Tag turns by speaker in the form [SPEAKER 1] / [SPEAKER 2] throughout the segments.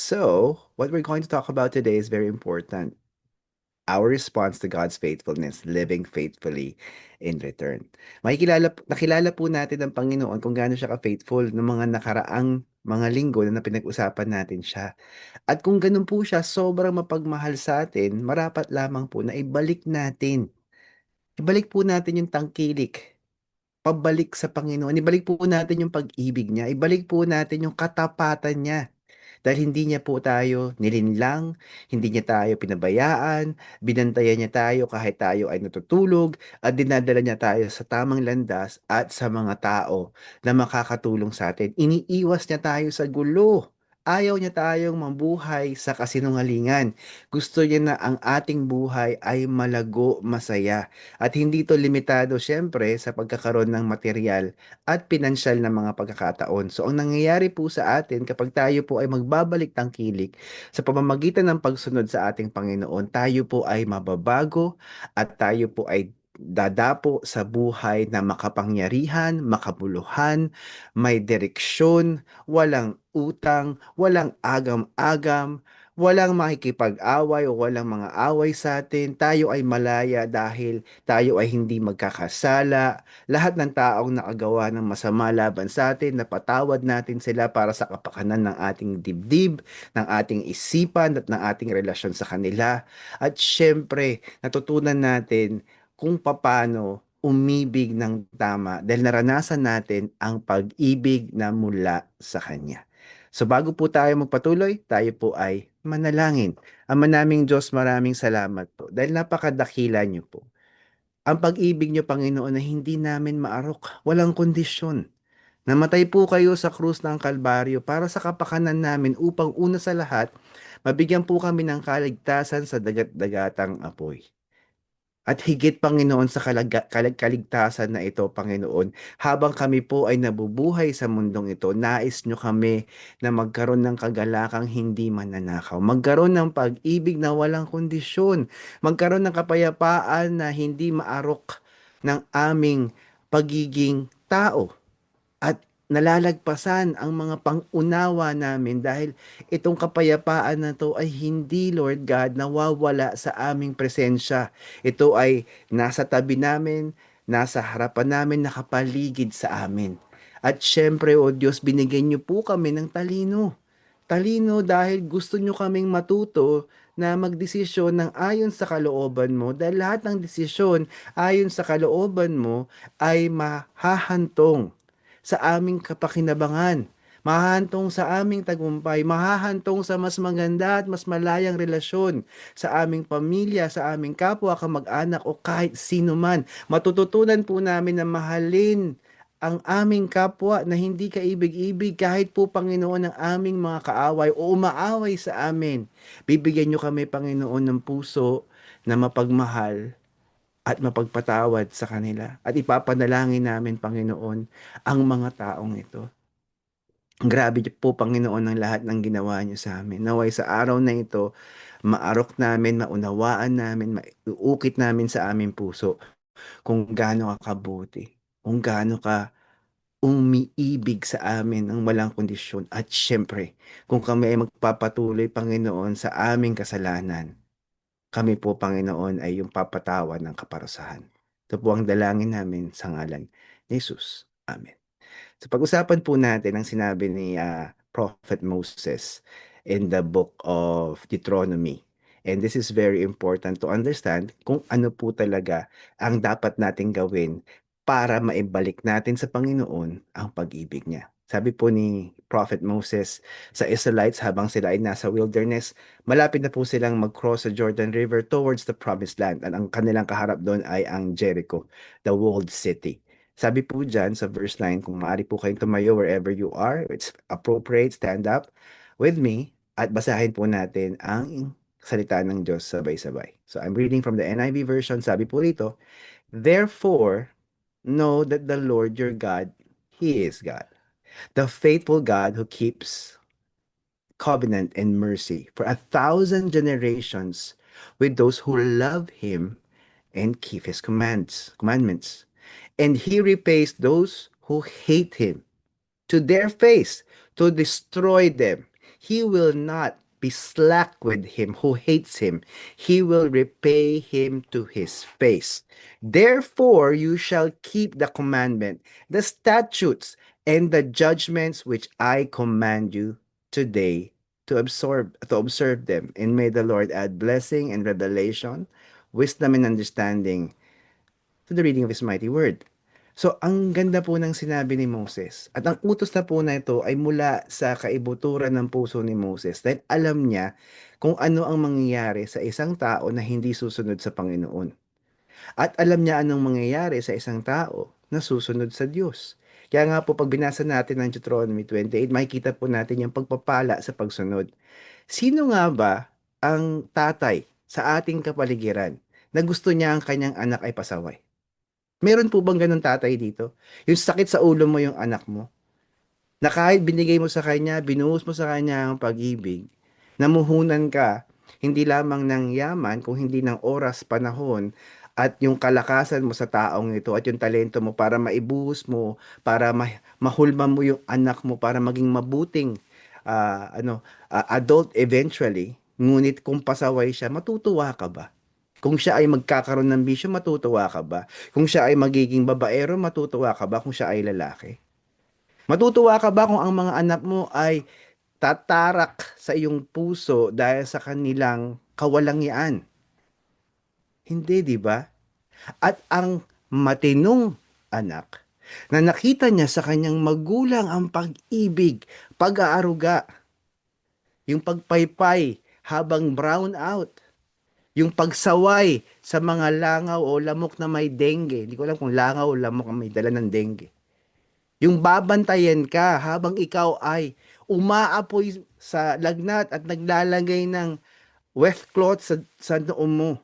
[SPEAKER 1] So, what we're going to talk about today is very important. Our response to God's faithfulness, living faithfully in return. Nakilala po natin ang Panginoon kung gaano siya ka-faithful ng mga nakaraang mga linggo na pinag-usapan natin siya. At kung ganun po siya, sobrang mapagmahal sa atin, marapat lamang po na ibalik natin. Ibalik po natin yung tangkilik pabalik sa Panginoon. Ibalik po natin yung pag-ibig niya. Ibalik po natin yung katapatan niya. Dahil hindi niya po tayo nilinlang, hindi niya tayo pinabayaan, binantayan niya tayo kahit tayo ay natutulog, at dinadala niya tayo sa tamang landas at sa mga tao na makakatulong sa atin. Iniiwas niya tayo sa gulo. Ayaw niya tayong mabuhay sa kasinungalingan. Gusto niya na ang ating buhay ay malago, masaya. At hindi to limitado syempre sa pagkakaroon ng material at pinansyal na mga pagkakataon. So ang nangyayari po sa atin kapag tayo po ay magbabalik tangkilik sa pamamagitan ng pagsunod sa ating Panginoon, tayo po ay mababago at tayo po ay dadapo sa buhay na makapangyarihan, makabuluhan, may direksyon, walang utang, walang agam-agam, walang makikipag-away o walang mga away sa atin. Tayo ay malaya dahil tayo ay hindi magkakasala. Lahat ng taong nakagawa ng masama laban sa atin, napatawad natin sila para sa kapakanan ng ating dibdib, ng ating isipan at ng ating relasyon sa kanila. At syempre, natutunan natin kung paano umibig ng tama dahil naranasan natin ang pag-ibig na mula sa Kanya. So bago po tayo magpatuloy, tayo po ay manalangin. Ama naming Diyos, maraming salamat po dahil napakadakila niyo po. Ang pag-ibig niyo, Panginoon, na hindi namin maarok, walang kondisyon. Namatay po kayo sa krus ng Kalbaryo para sa kapakanan namin upang una sa lahat, mabigyan po kami ng kaligtasan sa dagat-dagatang apoy. At higit, Panginoon, sa kaligtasan na ito, Panginoon, habang kami po ay nabubuhay sa mundong ito, nais nyo kami na magkaroon ng kagalakang hindi mananakaw, magkaroon ng pag-ibig na walang kondisyon, magkaroon ng kapayapaan na hindi maarok ng aming pagiging tao at nalalagpasan ang mga pang-unawa namin dahil itong kapayapaan na to ay hindi, Lord God, nawawala sa aming presensya. Ito ay nasa tabi namin, nasa harapan namin, nakapaligid sa amin. At syempre, O Diyos, binigyan niyo po kami ng talino. Talino dahil gusto nyo kaming matuto na magdesisyon ng ayon sa kalooban mo dahil lahat ng desisyon ayon sa kalooban mo ay mahahantong sa aming kapakinabangan, mahahantong sa aming tagumpay, mahahantong sa mas maganda at mas malayang relasyon sa aming pamilya, sa aming kapwa, kamag-anak o kahit sino man. Matututunan po namin na mahalin ang aming kapwa na hindi kaibig-ibig kahit po Panginoon ang aming mga kaaway o umaaway sa amin. Bibigyan niyo kami Panginoon ng puso na mapagmahal at mapagpatawad sa kanila. At ipapanalangin namin, Panginoon, ang mga taong ito. Grabe po, Panginoon, ang lahat ng ginawa niyo sa amin. Naway sa araw na ito, maarok namin, maunawaan namin, maiukit namin sa aming puso kung gaano ka kabuti, kung gaano ka umiibig sa amin ng walang kondisyon. At syempre, kung kami ay magpapatuloy, Panginoon, sa aming kasalanan, kami po, Panginoon, ay yung papatawad ng kaparusahan. Ito po ang dalangin namin sa ngalan ni Jesus. Amen. So pag-usapan po natin ang sinabi ni Prophet Moses in the book of Deuteronomy. And this is very important to understand kung ano po talaga ang dapat nating gawin para maibalik natin sa Panginoon ang pag-ibig niya. Sabi po ni Prophet Moses sa Israelites habang sila ay nasa wilderness, malapit na po silang mag-cross sa Jordan River towards the promised land. At ang kanilang kaharap doon ay ang Jericho, the walled city. Sabi po dyan sa verse 9, kung maaari po kayong tumayo wherever you are, it's appropriate, stand up with me at basahin po natin ang salita ng Diyos sabay-sabay. So I'm reading from the NIV version. Sabi po rito, therefore, know that the Lord your God, He is God, the faithful God who keeps covenant and mercy for 1,000 generations with those who love Him and keep His commandments. And He repays those who hate Him to their face to destroy them. He will not be slack with him who hates him. He will repay him to his face. Therefore, you shall keep the commandment, the statutes, and the judgments which I command you today to observe them. And may the Lord add blessing and revelation, wisdom and understanding to the reading of His mighty word. So, ang ganda po ng sinabi ni Moses. At ang utos na po na ito ay mula sa kaibuturan ng puso ni Moses dahil alam niya kung ano ang mangyayari sa isang tao na hindi susunod sa Panginoon. At alam niya anong mangyayari sa isang tao na susunod sa Diyos. Kaya nga po, pag binasa natin ang Deuteronomy 28, makikita po natin yung pagpapala sa pagsunod. Sino nga ba ang tatay sa ating kapaligiran na gusto niya ang kanyang anak ay pasaway? Meron po bang ganun tatay dito? Yung sakit sa ulo mo yung anak mo, na kahit binigay mo sa kanya, binuhos mo sa kanya ang pag-ibig, namuhunan ka, hindi lamang ng yaman, kung hindi ng oras, panahon, at yung kalakasan mo sa taong ito, at yung talento mo para maibuhos mo, para mahulman mo yung anak mo, para maging mabuting adult eventually, ngunit kung pasaway siya, matutuwa ka ba? Kung siya ay magkakaroon ng bisyo, matutuwa ka ba? Kung siya ay magiging babaero, matutuwa ka ba kung siya ay lalaki? Matutuwa ka ba kung ang mga anak mo ay tatarak sa iyong puso dahil sa kanilang kawalangian? Hindi, di ba? At ang matinong anak na nakita niya sa kanyang magulang ang pag-ibig, pag-aaruga, yung pagpaypay habang brown out, yung pagsaway sa mga langaw o lamok na may dengue. Hindi ko alam kung langaw o lamok ang may dala ng dengue. Yung babantayan ka habang ikaw ay umaapoy sa lagnat at naglalagay ng wet cloth sa noo mo.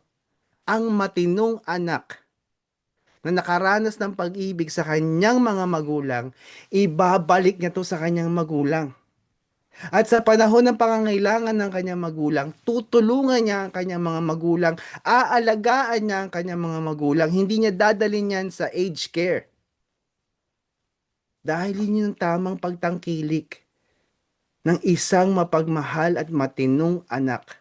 [SPEAKER 1] Ang matinong anak na nakaranas ng pag-ibig sa kanyang mga magulang, ibabalik niya to sa kanyang magulang. At sa panahon ng pangangailangan ng kanyang magulang, tutulungan niya ang kanyang mga magulang, aalagaan niya ang kanyang mga magulang, hindi niya dadalhin yan sa aged care. Dahil yun yung tamang pagtangkilik ng isang mapagmahal at matinong anak,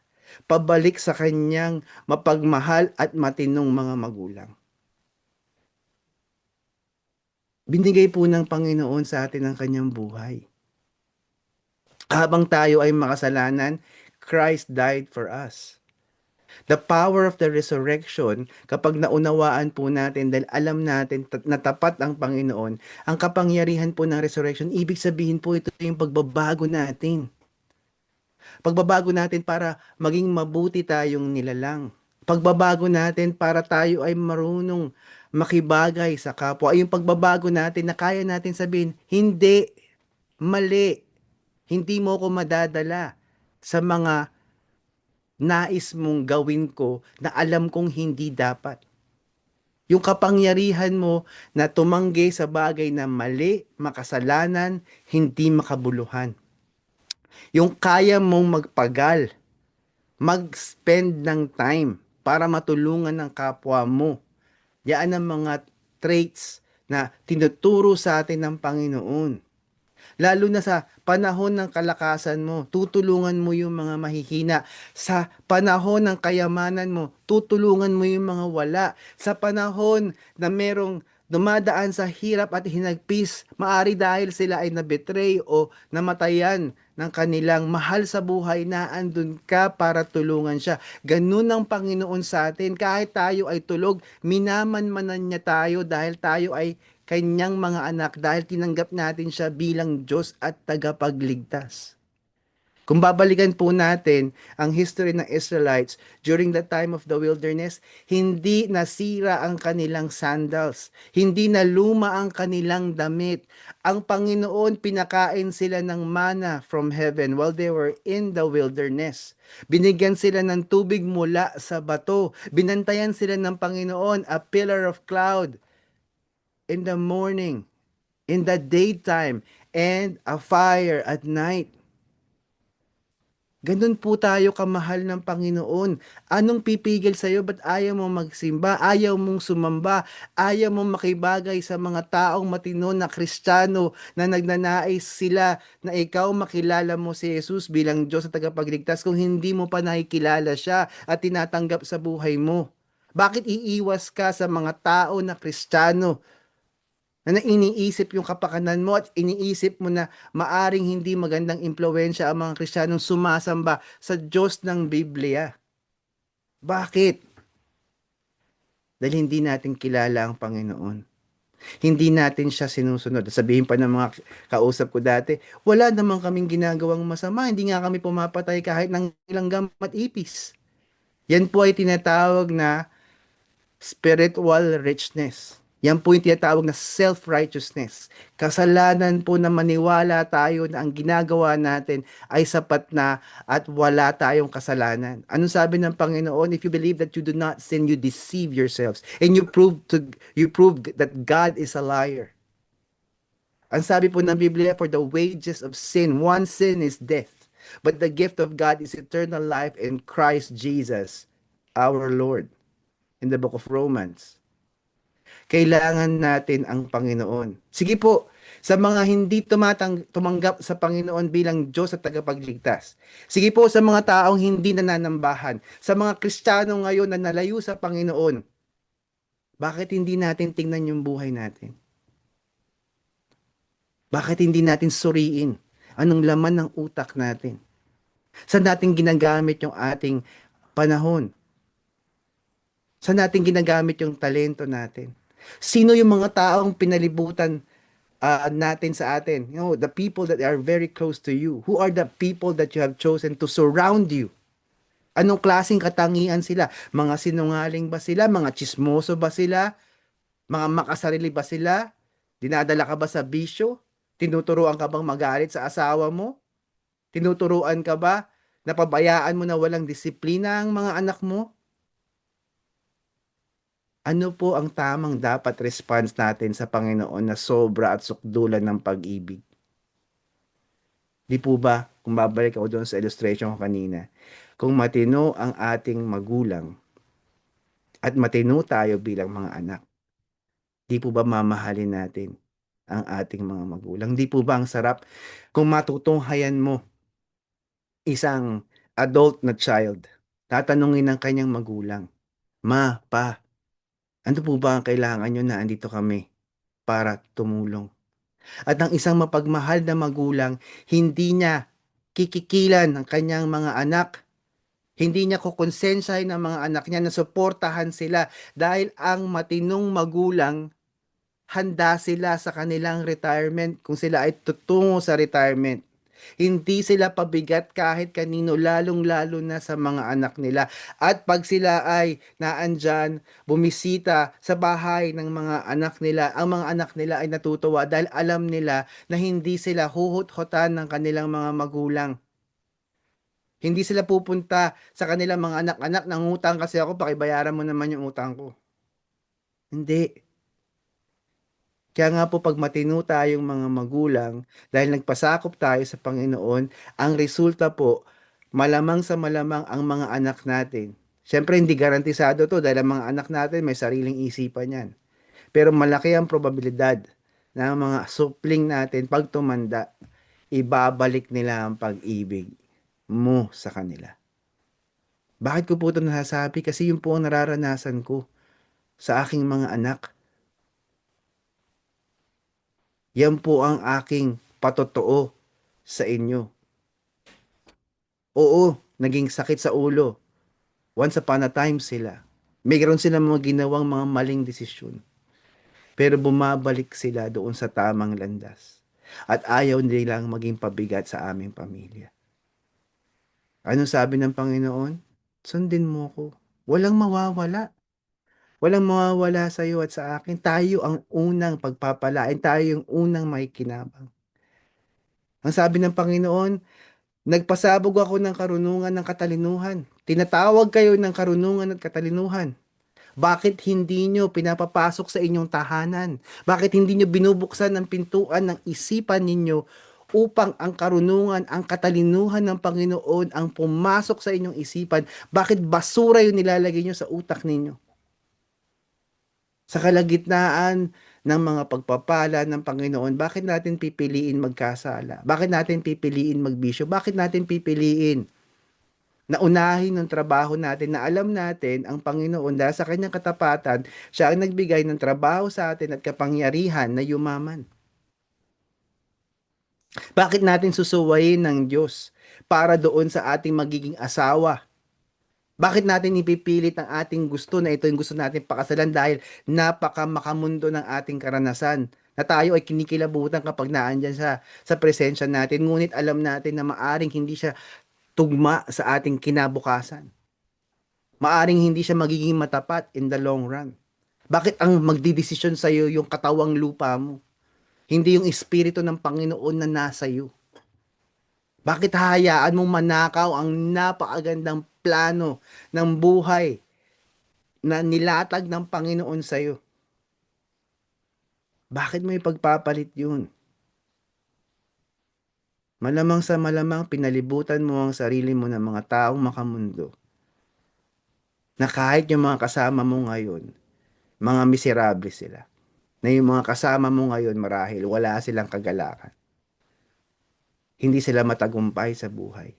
[SPEAKER 1] pabalik sa kanyang mapagmahal at matinong mga magulang. Binigay po ng Panginoon sa atin ang kanyang buhay. Habang tayo ay makasalanan, Christ died for us. The power of the resurrection, kapag naunawaan po natin dahil alam natin na tapat ang Panginoon, ang kapangyarihan po ng resurrection, ibig sabihin po ito yung pagbabago natin. Pagbabago natin para maging mabuti tayong nilalang. Pagbabago natin para tayo ay marunong makibagay sa kapwa. Ay yung pagbabago natin na kaya natin sabihin, hindi, mali, hindi mo ko madadala sa mga nais mong gawin ko na alam kong hindi dapat. Yung kapangyarihan mo na tumanggi sa bagay na mali, makasalanan, hindi makabuluhan. Yung kaya mong magpagal, mag-spend ng time para matulungan ng kapwa mo. Yan ang mga traits na tinuturo sa atin ng Panginoon. Lalo na sa panahon ng kalakasan mo, tutulungan mo yung mga mahihina. Sa panahon ng kayamanan mo, tutulungan mo yung mga wala. Sa panahon na merong dumadaan sa hirap at hinagpis, maari dahil sila ay nabetray o namatayan ng kanilang mahal sa buhay, na andun ka para tulungan siya. Ganun ang Panginoon sa atin. Kahit tayo ay tulog, minamanmanan niya tayo dahil tayo ay kanyang mga anak, dahil tinanggap natin siya bilang Diyos at tagapagligtas. Kung babalikan po natin ang history ng Israelites during the time of the wilderness, hindi nasira ang kanilang sandals, hindi na luma ang kanilang damit. Ang Panginoon, pinakain sila ng manna from heaven while they were in the wilderness. Binigyan sila ng tubig mula sa bato. Binantayan sila ng Panginoon, a pillar of cloud in the morning, in the daytime, and a fire at night. Ganun po tayo kamahal ng Panginoon. Anong pipigil sa'yo? Ba't ayaw mo magsimba? Ayaw mong sumamba? Ayaw mong makibagay sa mga taong matino na Kristiyano na nagnanais sila na ikaw makilala mo si Jesus bilang Diyos at tagapagligtas kung hindi mo pa nakikilala siya at tinatanggap sa buhay mo? Bakit iiwas ka sa mga tao na Kristiyano na iniisip yung kapakanan mo at iniisip mo na maaring hindi magandang impluwensya ang mga Kristiyanong sumasamba sa Diyos ng Biblia? Bakit? Dahil hindi natin kilala ang Panginoon. Hindi natin siya sinusunod. Sabihin pa ng mga kausap ko dati, wala naman kaming ginagawang masama. Hindi nga kami pumapatay kahit ng ilang gamat ipis. Yan po ay tinatawag na spiritual richness. Yan po yung tinatawag na self-righteousness. Kasalanan po na maniwala tayo na ang ginagawa natin ay sapat na at wala tayong kasalanan. Anong sabi ng Panginoon? If you believe that you do not sin, you deceive yourselves. And you prove that God is a liar. Ang sabi po ng Biblia, for the wages of sin, one sin is death. But the gift of God is eternal life in Christ Jesus, our Lord. In the book of Romans. Kailangan natin ang Panginoon. Sige po, sa mga hindi tumanggap sa Panginoon bilang Diyos at tagapagligtas. Sige po sa mga taong hindi nananambahan, sa mga Kristiyano ngayon na nalayo sa Panginoon. Bakit hindi natin tingnan yung buhay natin? Bakit hindi natin suriin anong laman ng utak natin? Saan natin ginagamit yung ating panahon? Saan natin ginagamit yung talento natin? Sino yung mga taong pinalibutan natin sa atin? You know, the people that are very close to you. Who are the people that you have chosen to surround you? Anong klaseng katangian sila? Mga sinungaling ba sila? Mga chismoso ba sila? Mga makasarili ba sila? Dinadala ka ba sa bisyo? Tinuturuan ka bang magalit sa asawa mo? Tinuturuan ka ba? Napabayaan mo na walang disiplina ang mga anak mo? Ano po ang tamang dapat response natin sa Panginoon na sobra at sukdulan ng pag-ibig? Di po ba, kung babalik ako doon sa illustration ko kanina, kung matino ang ating magulang at matino tayo bilang mga anak, di po ba mamahalin natin ang ating mga magulang? Di po ba ang sarap kung matutunghayan mo isang adult na child, tatanungin ng kanyang magulang, Ma, Pa, ano po ba ang kailangan nyo na andito kami para tumulong? At ang isang mapagmahal na magulang, hindi niya kikikilan ang kanyang mga anak. Hindi niya kukonsensyahin ang mga anak niya na suportahan sila dahil ang matinong magulang, handa sila sa kanilang retirement kung sila ay tutungo sa retirement. Hindi sila pabigat kahit kanino, lalong-lalo na sa mga anak nila. At pag sila ay naandyan, bumisita sa bahay ng mga anak nila, ang mga anak nila ay natutuwa dahil alam nila na hindi sila huhut-hutan ng kanilang mga magulang. Hindi sila pupunta sa kanilang mga anak-anak, nangutang kasi ako, pakibayaran mo naman yung utang ko. Hindi. Kaya nga po pag matino tayong mga magulang, dahil nagpasakop tayo sa Panginoon, ang resulta po, malamang sa malamang ang mga anak natin. Siyempre hindi garantisado to dahil ang mga anak natin may sariling isipan yan. Pero malaki ang probabilidad na ang mga supling natin pag tumanda, ibabalik nila ang pag-ibig mo sa kanila. Bakit ko po ito nasasabi? Kasi yun po ang nararanasan ko sa aking mga anak. Yan po ang aking patotoo sa inyo. Oo, naging sakit sa ulo. Once upon a time sila. Mayroon silang mga ginawang mga maling desisyon. Pero bumabalik sila doon sa tamang landas. At ayaw nilang maging pabigat sa aming pamilya. Ano sabi ng Panginoon? Sundin mo ko. Walang mawawala. Walang mawawala sa iyo at sa akin. Tayo ang unang pagpapalain. Tayo yung unang makikinabang. Ang sabi ng Panginoon, nagpasabog ako ng karunungan ng katalinuhan. Tinatawag kayo ng karunungan at katalinuhan. Bakit hindi nyo pinapapasok sa inyong tahanan? Bakit hindi nyo binubuksan ang pintuan ng isipan ninyo upang ang karunungan, ang katalinuhan ng Panginoon ang pumasok sa inyong isipan. Bakit basura yung nilalagay nyo sa utak ninyo? Sa kalagitnaan ng mga pagpapala ng Panginoon, bakit natin pipiliin magkasala? Bakit natin pipiliin magbisyo? Bakit natin pipiliin na unahin ng trabaho natin na alam natin ang Panginoon dahil sa kanyang katapatan, siya ang nagbigay ng trabaho sa atin at kapangyarihan na yumaman. Bakit natin susuwayin ng Diyos para doon sa ating magiging asawa? Bakit natin ipipilit ang ating gusto na ito yung gusto natin pakasalan dahil napaka makamundo ng ating karanasan na tayo ay kinikilabutan kapag naandyan sa presensya natin. Ngunit alam natin na maaring hindi siya tugma sa ating kinabukasan. Maaring hindi siya magiging matapat in the long run. Bakit ang magdidesisyon sa iyo yung katawang lupa mo? Hindi yung espiritu ng Panginoon na nasa iyo. Bakit hahayaan mong manakaw ang napakagandang plano ng buhay na nilatag ng Panginoon sa iyo? Bakit mo ipagpapalit yun? Malamang sa malamang pinalibutan mo ang sarili mo ng mga taong makamundo na kahit yung mga kasama mo ngayon, mga miserable sila. Na yung mga kasama mo ngayon marahil wala silang kagalakan. Hindi sila matagumpay sa buhay.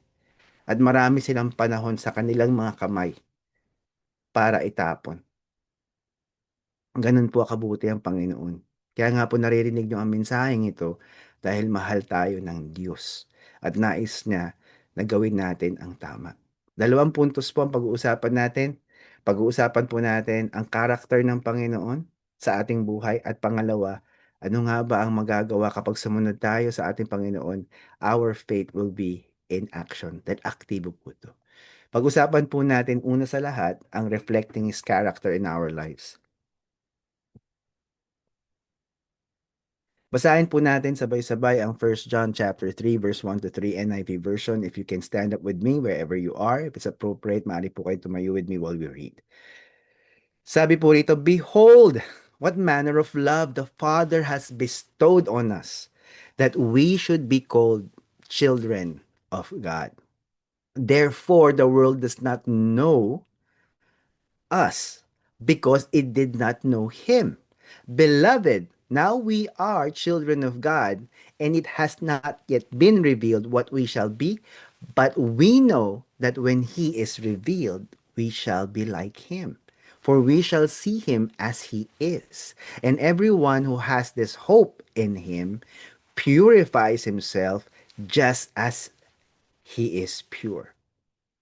[SPEAKER 1] At marami silang panahon sa kanilang mga kamay para itapon. Ganun po kabuti ang Panginoon. Kaya nga po naririnig niyo ang mensaheng ito dahil mahal tayo ng Diyos at nais niya na gawin natin ang tama. Dalawang puntos po ang pag-uusapan natin. Pag-uusapan po natin ang karakter ng Panginoon sa ating buhay at pangalawa, ano nga ba ang magagawa kapag sumunod tayo sa ating Panginoon? Our faith will be in action. Dahil aktibo po ito. Pag-usapan po natin una sa lahat ang reflecting His character in our lives. Basahin po natin sabay-sabay ang 1 John chapter 3 verse 1 to 3 NIV version. If you can stand up with me wherever you are, if it's appropriate, maaari po kayo tumayo with me while we read. Sabi po rito, "Behold, what manner of love the Father has bestowed on us, that we should be called children of God. Therefore, the world does not know us because it did not know him. Beloved, now we are children of God, and it has not yet been revealed what we shall be, but we know that when he is revealed, we shall be like him. For we shall see him as he is. And everyone who has this hope in him purifies himself just as he is pure.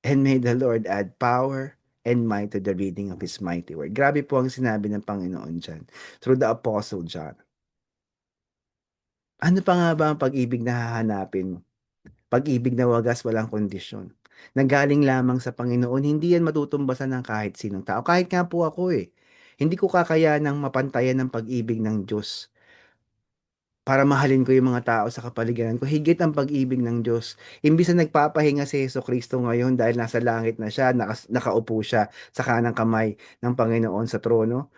[SPEAKER 1] And may the Lord add power and might to the reading of His mighty word." Grabe po ang sinabi ng Panginoon dyan through the Apostle John. Ano pa nga ba ang pag-ibig na hahanapin mo? Pag-ibig na wagas walang kondisyon. Nanggaling lamang sa Panginoon, hindi yan matutumbasan ng kahit sinong tao. Kahit nga po ako eh. Hindi ko kakayanang mapantayan ng pag-ibig ng Diyos para mahalin ko yung mga tao sa kapaligiran ko. Higit ang pag-ibig ng Diyos. Imbis na nagpapahinga si Kristo ngayon dahil nasa langit na siya, nakaupo siya sa kanang kamay ng Panginoon sa trono,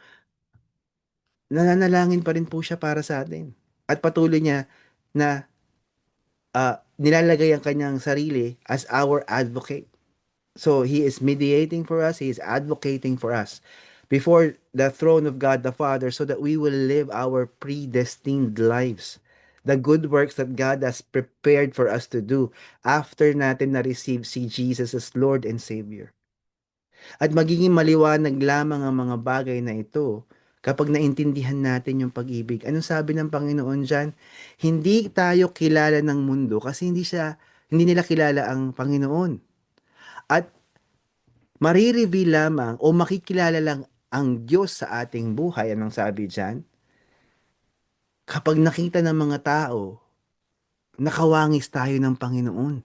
[SPEAKER 1] nananalangin pa rin po siya para sa atin. At patuloy niya na nilalagay ang kanyang sarili as our advocate. So he is mediating for us, he is advocating for us before the throne of God the Father so that we will live our predestined lives. The good works that God has prepared for us to do after natin na-receive si Jesus as Lord and Savior. At magiging maliwanag lamang ang mga bagay na ito kapag naintindihan natin yung pag-ibig. Anong sabi ng Panginoon dyan? Hindi tayo kilala ng mundo kasi hindi nila kilala ang Panginoon. At marireveal lamang o makikilala lang ang Diyos sa ating buhay. Anong sabi dyan? Kapag nakita ng mga tao, nakawangis tayo ng Panginoon.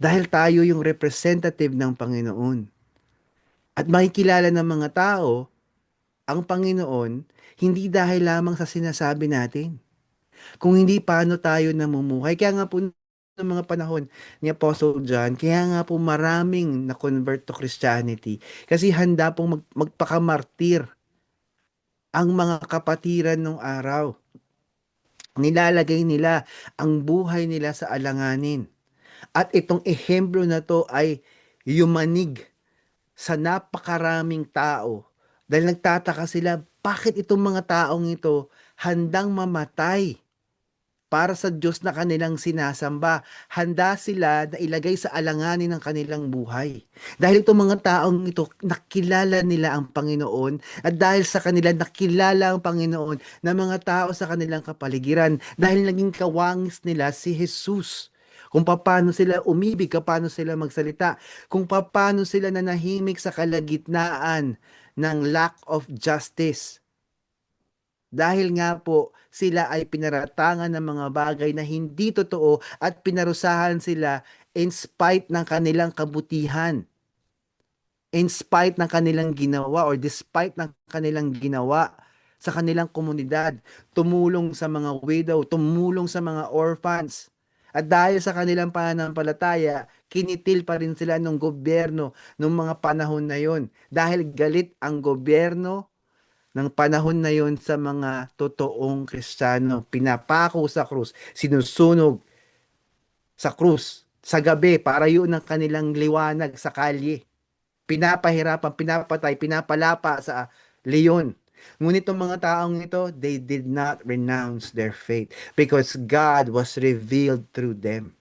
[SPEAKER 1] Dahil tayo yung representative ng Panginoon. At makikilala ng mga tao ang Panginoon hindi dahil lamang sa sinasabi natin, kung hindi paano tayo namumuhay. Kaya nga po ng mga panahon ni Apostle John, kaya nga po maraming na-convert to Christianity kasi handa pong magpakamartir ang mga kapatiran nung araw. Nilalagay nila ang buhay nila sa alanganin. At itong ehemplo na to ay yumanig sa napakaraming tao. Dahil nagtataka sila, bakit itong mga taong ito handang mamatay para sa Diyos na kanilang sinasamba? Handa sila na ilagay sa alanganin ng kanilang buhay. Dahil itong mga taong ito, nakilala nila ang Panginoon, at dahil sa kanila nakilala ang Panginoon ng mga tao sa kanilang kapaligiran, dahil naging kawangis nila si Jesus. Kung paano sila umibig, kung paano sila magsalita, kung paano sila nanahimik sa kalagitnaan ng lack of justice. Dahil nga po sila ay pinaratangan ng mga bagay na hindi totoo at pinarusahan sila in spite ng kanilang kabutihan, in spite ng kanilang ginawa or despite ng kanilang ginawa sa kanilang komunidad, tumulong sa mga widow, tumulong sa mga orphans. At dahil sa kanilang pananampalataya, kinitil pa rin sila ng gobyerno ng mga panahon na yon. Dahil galit ang gobyerno ng panahon na yon sa mga totoong Kristiyano. Pinapako sa krus, sinusunog sa krus, sa gabi para yun ang kanilang liwanag sa kalye. Pinapahirapan, pinapatay, pinapalapa sa leon. Ngunit ang mga taong ito, they did not renounce their faith because God was revealed through them.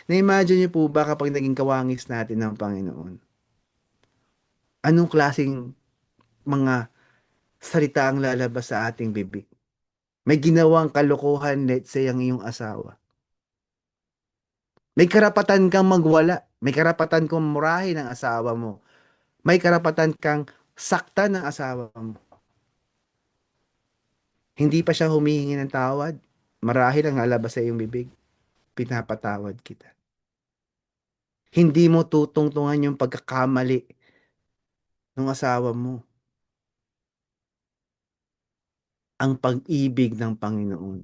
[SPEAKER 1] Na-imagine niyo po ba kapag naging kawangis natin ng Panginoon? Anong klaseng mga salita ang lalabas sa ating bibig? May ginawang kalokohan, let's say, ang iyong asawa. May karapatan kang magwala. May karapatan kang murahin ang asawa mo. May karapatan kang saktan ng asawa mo. Hindi pa siya humihingi ng tawad. Marahil ang lalabas sa iyong bibig, pinapatawad kita. Hindi mo tutungtungan yung pagkakamali ng asawa mo. Ang pag-ibig ng Panginoon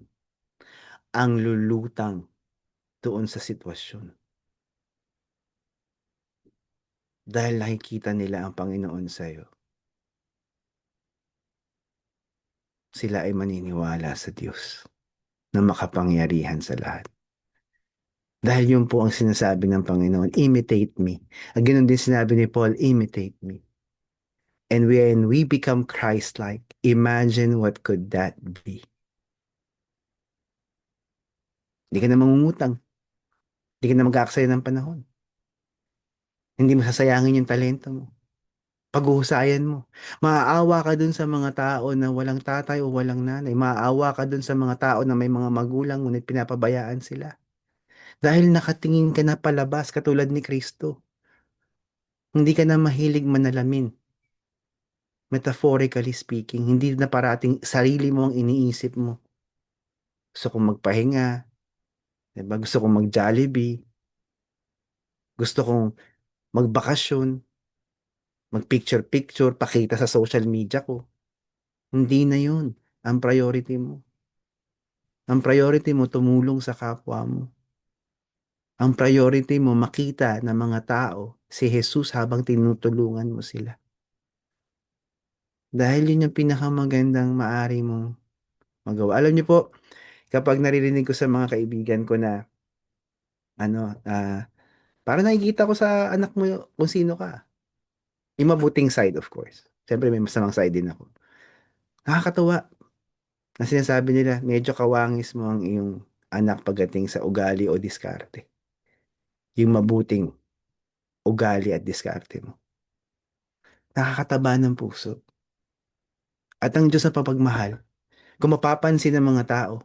[SPEAKER 1] ang lulutang doon sa sitwasyon. Dahil nakikita nila ang Panginoon sa iyo. Sila ay maniniwala sa Diyos na makapangyarihan sa lahat. Dahil yun po ang sinasabi ng Panginoon, imitate me. At ganoon din sinabi ni Paul, imitate me. And when we become Christ-like, imagine what could that be. Hindi ka na mangungutang. Hindi ka na mag-aaksaya ng panahon. Hindi mo sasayangin yung talento mo. Paghuhusayan mo. Maaawa ka dun sa mga tao na walang tatay o walang nanay. Maaawa ka dun sa mga tao na may mga magulang ngunit pinapabayaan sila. Dahil nakatingin ka na palabas katulad ni Kristo. Hindi ka na mahilig manalamin. Metaphorically speaking, hindi na parating sarili mo ang iniisip mo. Gusto kong magpahinga, diba? Gusto kong mag-Jollibee, gusto kong magbakasyon, mag-picture-picture, pakita sa social media ko. Hindi na yun ang priority mo. Ang priority mo, tumulong sa kapwa mo. Ang priority mo, makita ng mga tao si Jesus habang tinutulungan mo sila. Dahil yun yung pinakamagandang maari mong magawa. Alam niyo po, kapag naririnig ko sa mga kaibigan ko na, ano, para nakikita ko sa anak mo kung sino ka. Yung mabuting side, of course. Siyempre, may masamang side din ako. Nakakatuwa na sinasabi nila, medyo kawangis mo ang iyong anak pagdating sa ugali o diskarte. Yung mabuting ugali at diskarte mo. Nakakataba ng puso. At ang Diyos na papagmahal, kung mapapansin ng mga tao,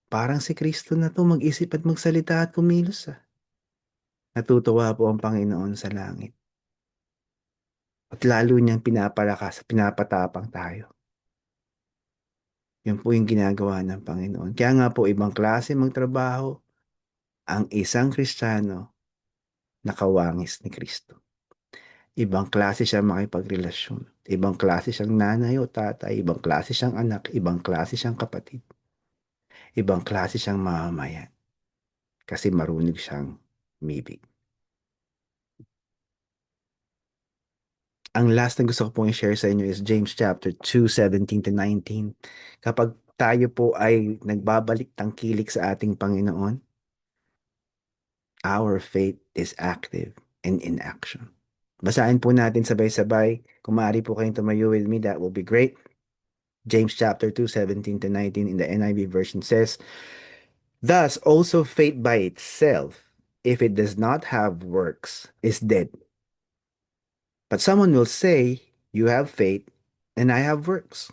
[SPEAKER 1] parang si Kristo na to mag-isip at magsalita at kumilos. Natutuwa po ang Panginoon sa langit. At lalo niyang pinapalakas, pinapatapang tayo. Yun po yung ginagawa ng Panginoon. Kaya nga po, ibang klase magtrabaho ang isang Kristiyano na kawangis ni Kristo. Ibang klase siya makipagrelasyon. Ibang klase siyang nanay o tatay. Ibang klase siyang anak. Ibang klase siyang kapatid. Ibang klase siyang mamamayan. Kasi marunong siyang umibig. Ang last na gusto ko pong i-share sa inyo is James chapter 2:17 to 19. Kapag tayo po ay nagbabalik tangkilik sa ating Panginoon, our faith is active and in action. Basahin po natin sabay-sabay. Kung maaari po kayong tumayo with me, that will be great. James chapter 2:17 to 19 in the NIV version says, "Thus also faith by itself, if it does not have works, is dead. But someone will say, 'You have faith, and I have works.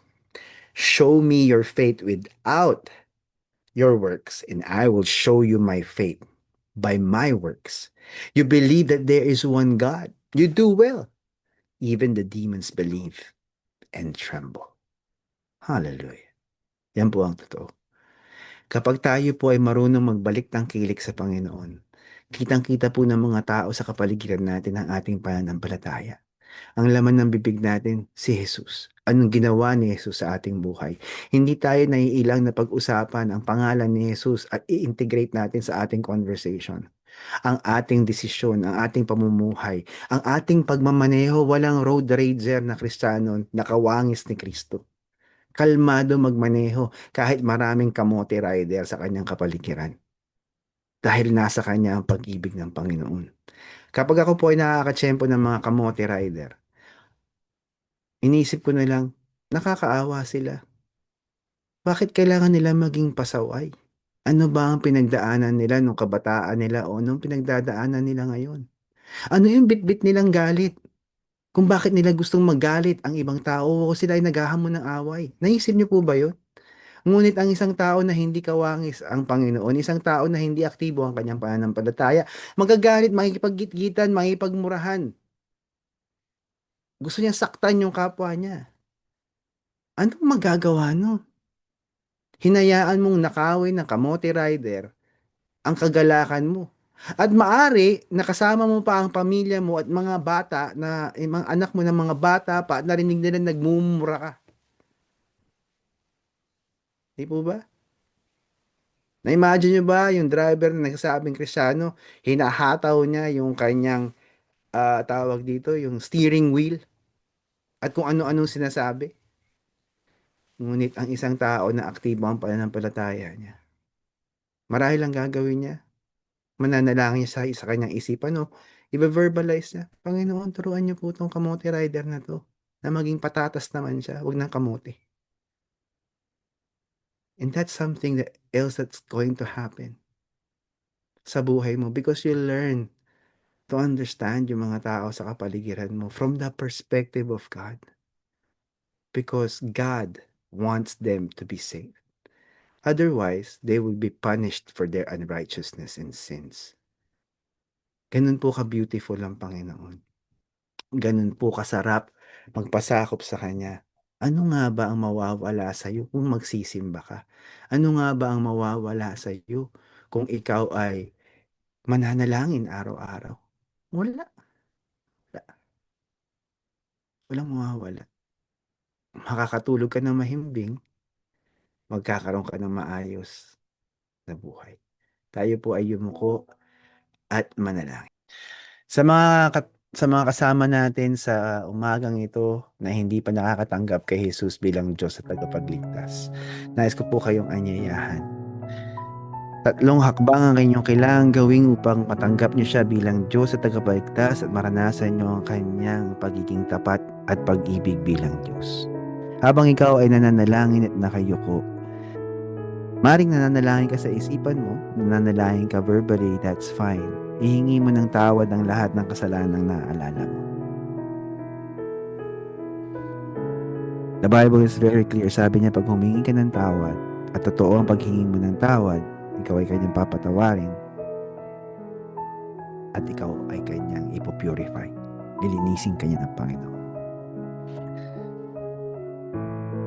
[SPEAKER 1] Show me your faith without your works, and I will show you my faith by my works. You believe that there is one God. You do well. Even the demons believe and tremble." Hallelujah. Yan po ang totoo. Kapag tayo po ay marunong magbalik ng kilik sa Panginoon, kitang-kita po ng mga tao sa kapaligiran natin ang ating pananampalataya. Ang laman ng bibig natin, si Jesus. Anong ginawa ni Jesus sa ating buhay? Hindi tayo naiilang na pag-usapan ang pangalan ni Jesus at i-integrate natin sa ating conversation. Ang ating desisyon, ang ating pamumuhay, ang ating pagmamaneho, walang road rager na Kristiyano, nakawangis ni Kristo. Kalmado magmaneho kahit maraming kamote rider sa kanyang kapaligiran. Dahil nasa kanya ang pag-ibig ng Panginoon. Kapag ako po ay nakakatsyempo ng mga kamote rider, iniisip ko na lang, nakakaawa sila. Bakit kailangan nila maging pasaway? Ano ba ang pinagdaanan nila nung kabataan nila o nung pinagdadaanan nila ngayon? Ano yung bitbit nilang galit? Kung bakit nila gustong magalit ang ibang tao o sila ay naghahamon ng away? Naisip niyo po ba yun? Ngunit ang isang tao na hindi kawangis ang Panginoon, isang tao na hindi aktibo ang kanyang pananampalataya, magagalit, makikipaggitgitan, makikipagmurahan. Gusto niya saktan yung kapwa niya. Anong magagawa nun? Hinayaan mong nakawin ng kamote rider ang kagalakan mo. At maari, nakasama mo pa ang pamilya mo at mga bata na, mga anak mo ng mga bata pa at narinig nila nagmumura ka. Di po ba? Na-imagine nyo ba yung driver na nagsasabing Kristiyano, hinahataw niya yung kanyang tawag dito, yung steering wheel at kung ano-ano sinasabi. Ngunit ang isang tao na aktibo ang pananampalataya niya, marahil lang gagawin niya, mananalangin niya sa kanyang isipan, no? I-verbalize niya, Panginoon, turuan niyo po itong kamote rider na to na maging patatas naman siya, wag ng kamote. And that's something that else that's going to happen sa buhay mo because you learn to understand yung mga tao sa kapaligiran mo from the perspective of God. Because God wants them to be saved. Otherwise, they will be punished for their unrighteousness and sins. Ganun po ka-beautiful ang Panginoon. Ganun po kasarap magpasakop sa Kanya. Ano nga ba ang mawawala sa iyo kung magsisimba ka? Ano nga ba ang mawawala sa iyo kung ikaw ay mananalangin araw-araw? Wala. Walang mawawala. Makakatulog ka ng mahimbing, magkakaroon ka ng maayos na buhay. Tayo po ay yumuko at manalangin. Sa mga kasama natin sa umagang ito na hindi pa nakakatanggap kay Jesus bilang Diyos at tagapagligtas, nais ko po kayong anyayahan. 3 hakbang ang inyong kailangang gawin upang matanggap niyo siya bilang Diyos at tagapagligtas at maranasan niyo ang kanyang pagiging tapat at pag-ibig bilang Diyos. Habang ikaw ay nananalangin at nakayuko, maring nananalangin ka sa isipan mo, nananalangin ka verbally, that's fine. Ihingi mo ng tawad ang lahat ng kasalanang naaalala mo. The Bible is very clear. Sabi niya, pag humingi ka ng tawad at totoo ang paghingi mo ng tawad, ikaw ay kanyang papatawarin at ikaw ay kanyang ipopurify. Lilinisin kanya ng Panginoon.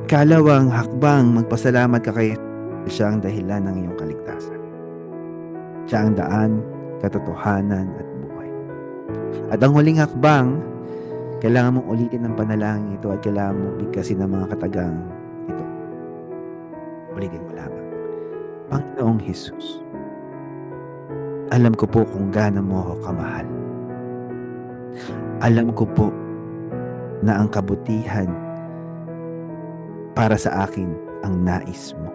[SPEAKER 1] Kalawang hakbang, magpasalamat ka kay siya ang dahilan ng iyong kaligtasan. Siya ang daan, katotohanan at buhay. At ang huling hakbang, kailangan mong ulitin ang panalangin ito at kailangan mong bigkasin ang mga katagang ito. Ulitin mo lamang. Panginoong Jesus, alam ko po kung gaano mo ako kamahal. Alam ko po na ang kabutihan para sa akin ang nais mo.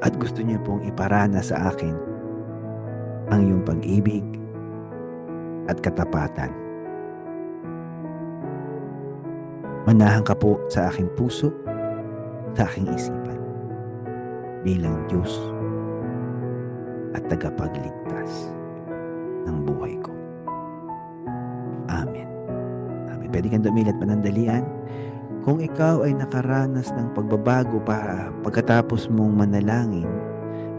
[SPEAKER 1] At gusto niyo pong iparana sa akin ang iyong pag-ibig at katapatan. Manahan ka po sa aking puso, sa aking isipan, bilang Diyos at tagapagligtas ng buhay ko. Amen. Amen. Pwede kang dumilat panandalian. Kung ikaw ay nakaranas ng pagbabago para pagkatapos mong manalangin,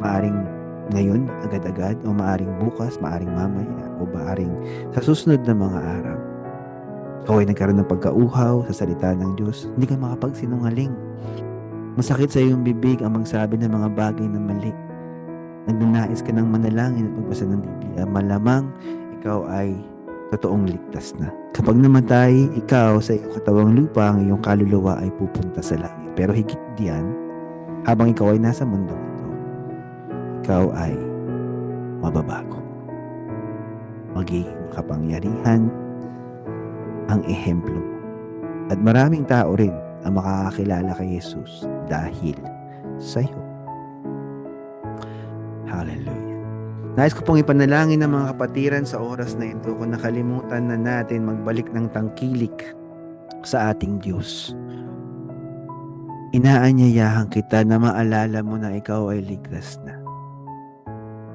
[SPEAKER 1] maaring ngayon, agad-agad, o maaring bukas, maaring mamaya, o maaring sa susunod na mga araw, ikaw ay nagkaroon ng pagkauhaw sa salita ng Diyos, hindi ka makapagsinungaling. Masakit sa iyong bibig ang magsabi ng mga bagay na mali. Nagnanais ka ng manalangin at magbasa ng Biblia, malamang ikaw ay totoong ligtas na. Kapag namatay ikaw sa iyong katawang lupa, ang iyong kaluluwa ay pupunta sa langit. Pero higit diyan, habang ikaw ay nasa mundo ito, ikaw ay mababago. Magiging makapangyarihan ang ehemplo mo. At maraming tao rin ang makakakilala kay Jesus dahil sa iyo. Hallelujah. Nais ko pong ipanalangin ng mga kapatiran sa oras na ito kung nakalimutan na natin magbalik ng tangkilik sa ating Diyos. Inaanyayahan kita na maalala mo na ikaw ay ligtas na.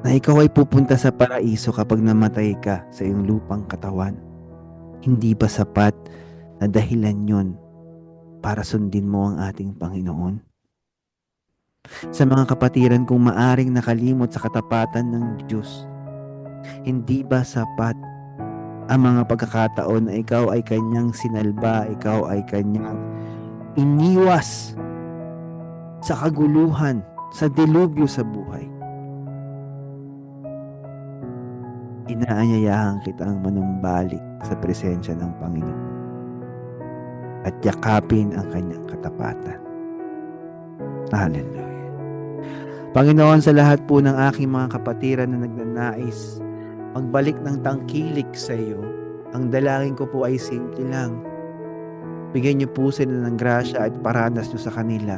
[SPEAKER 1] Na ikaw ay pupunta sa paraiso kapag namatay ka sa iyong lupang katawan. Hindi ba sapat na dahilan yon para sundin mo ang ating Panginoon? Sa mga kapatiran kung maaring nakalimot sa katapatan ng Diyos, hindi ba sapat ang mga pagkakataon na ikaw ay kanyang sinalba, ikaw ay kanyang iniwas sa kaguluhan, sa delubyo sa buhay? Inaanyayahan kitang manumbalik sa presensya ng Panginoon at yakapin ang kanyang katapatan. Hallelujah. Panginoon, sa lahat po ng aking mga kapatiran na nagnanais magbalik ng tangkilik sa iyo, ang dalangin ko po ay simple lang. Bigyan niyo po sila ng grasya at paranas niyo sa kanila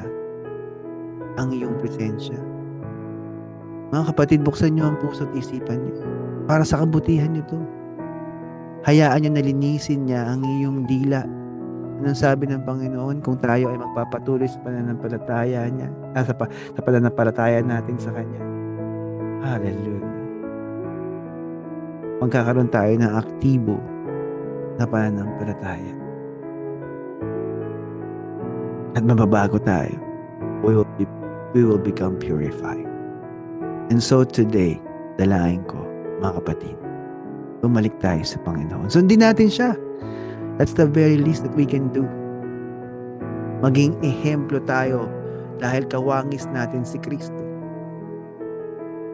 [SPEAKER 1] ang iyong presensya. Mga kapatid, buksan niyo ang puso at isipan niyo para sa kabutihan niyo to. Hayaan niyo na linisin niya ang iyong dila. Anong sabi ng Panginoon, kung tayo ay magpapatuloy sa pananampalataya niya, sa pananampalataya natin sa Kanya. Hallelujah. Magkakaroon tayo ng aktibo na pananampalataya. At mababago tayo. We will become purified. And so today, dalangin ko, mga kapatid, bumalik tayo sa Panginoon. Sundin natin siya. That's the very least that we can do. Maging ehemplo tayo dahil kawangis natin si Kristo.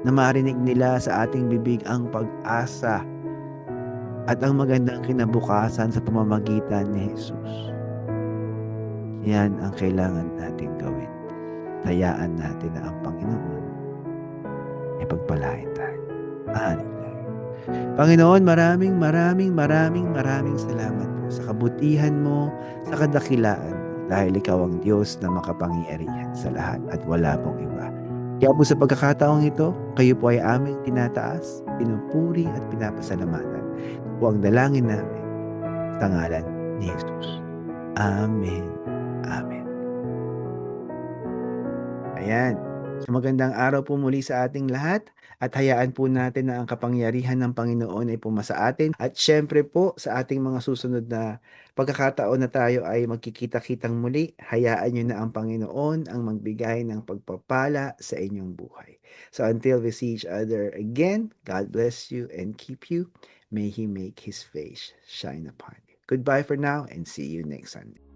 [SPEAKER 1] Na marinig nila sa ating bibig ang pag-asa at ang magandang kinabukasan sa pamamagitan ni Jesus. Yan ang kailangan natin gawin. Hayaan natin na ang Panginoon ay pagpalain tayo. Hallelujah. Panginoon, maraming salamat po sa kabutihan mo, sa kadakilaan mo, dahil ikaw ang Diyos na makapangyarihan sa lahat at wala pong iba. Kaya po sa pagkakataong ito, kayo po ay aming tinataas, pinupuri at pinapasalamatan. Ito po ang dalangin namin sa ngalan ni Jesus. Amen. Amen. Ayan. So magandang araw po muli sa ating lahat at hayaan po natin na ang kapangyarihan ng Panginoon ay pumasa atin. At syempre po sa ating mga susunod na pagkakataon na tayo ay magkikita-kitang muli, hayaan nyo na ang Panginoon ang magbigay ng pagpapala sa inyong buhay. So until we see each other again, God bless you and keep you. May He make His face shine upon you. Goodbye for now and see you next Sunday.